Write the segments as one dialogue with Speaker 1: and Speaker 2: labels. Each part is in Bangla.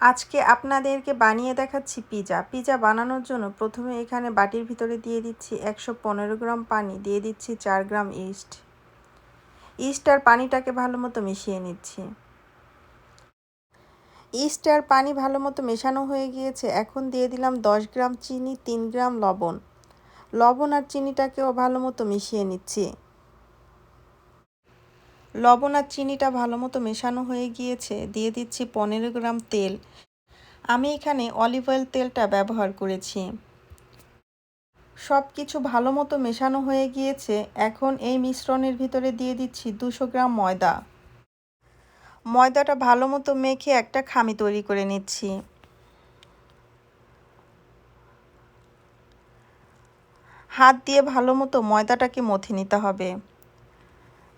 Speaker 1: আজকে আপনাদেরকে বানিয়ে দেখাচ্ছি পিজা। পিজা বানানোর জন্য প্রথমে এখানে বাটির ভিতরে দিয়ে দিচ্ছি 115 গ্রাম পানি, দিয়ে দিচ্ছি 4 গ্রাম ইস্ট। ইস্ট আর পানিটাকে ভালো মতো মিশিয়ে নিচ্ছি। ইস্ট আর পানি ভালো মতো মেশানো হয়ে গিয়েছে। এখন দিয়ে দিলাম 10 গ্রাম চিনি, 3 গ্রাম লবণ। লবণ আর চিনিটাকেও ভালো মতো মিশিয়ে নিচ্ছি। লবণ আর চিনিটা ভালো মতো মেশানো হয়ে গিয়েছে, দিয়ে দিচ্ছি 15 গ্রাম তেল। আমি এখানে অলিভ অয়েল তেলটা ব্যবহার করেছি। সব কিছু ভালো মতো মেশানো হয়ে গিয়েছে। এখন এই মিশ্রণের ভিতরে দিয়ে দিচ্ছি 200 গ্রাম ময়দা। ময়দাটা ভালো মতো মেখে একটা খামি তৈরি করে নিচ্ছি। হাত দিয়ে ভালো মতো ময়দাটাকে মথে নিতে হবে।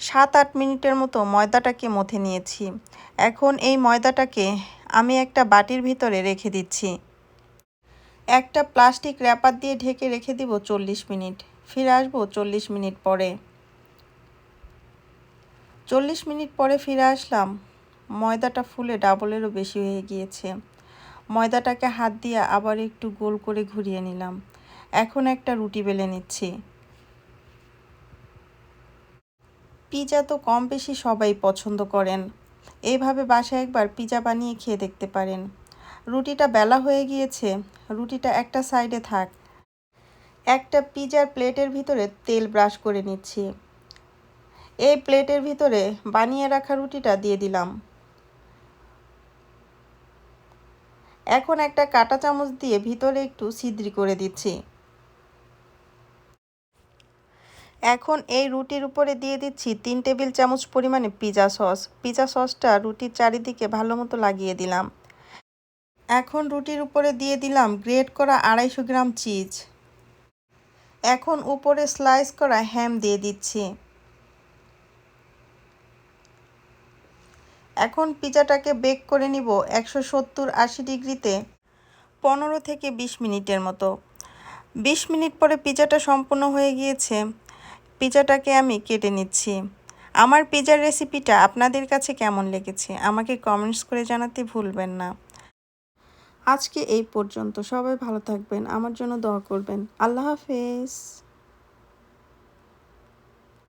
Speaker 1: 7-8 মিনিটের মতো ময়দাটাকে মথে নিয়েছি। এখন এই ময়দাটাকে আমি একটা বাটির ভিতরে রেখে দিচ্ছি। একটা প্লাস্টিক র্যাপার দিয়ে ঢেকে রেখে দিব 40 মিনিট। ফিরে আসবো 40 মিনিট পরে। 40 মিনিট পরে ফিরে আসলাম। ময়দাটা ফুলে ডাবলেরও বেশি হয়ে গিয়েছে। ময়দাটাকে হাত দিয়ে আবার একটু গোল করে ঘুরিয়ে নিলাম। এখন একটা রুটি বেলে নিচ্ছি। পিজা তো কম বেশি সবাই পছন্দ করেন। এইভাবে বাসায় একবার পিজা বানিয়ে খেয়ে দেখতে পারেন। রুটিটা বেলা হয়ে গিয়েছে, রুটিটা একটা সাইডে থাক। একটা পিজার প্লেটের ভিতরে তেল ব্রাশ করে নিচ্ছি। এই প্লেটের ভিতরে বানিয়ে রাখা রুটিটা দিয়ে দিলাম। এখন একটা কাঁটা চামচ দিয়ে ভিতরে একটু ছিদ্র করে দিচ্ছি। এখন এই রুটির উপরে দিয়ে দিচ্ছি 3 টেবিল চামচ পরিমাণে পিজা সস। পিজা সসটা রুটির চারিদিকে ভালো মতো লাগিয়ে দিলাম। এখন রুটির উপরে দিয়ে দিলাম গ্রেট করা 250 গ্রাম চিজ। এখন উপরে স্লাইস করা হ্যাম দিয়ে দিচ্ছি। এখন পিজাটাকে বেক করে নিব 170-80 ডিগ্রিতে 15 থেকে 20 মিনিটের মতো। 20 মিনিট পরে পিজাটা সম্পূর্ণ হয়ে গিয়েছে। পিজাটাকে আমি কেটে নিচ্ছি। আমার পিজার রেসিপিটা আপনাদের কাছে কেমন লেগেছে আমাকে কমেন্টস করে জানাতে ভুলবেন না। আজকে এই পর্যন্ত। সবাই ভালো থাকবেন, আমার জন্য দোয়া করবেন। আল্লাহ হাফেজ।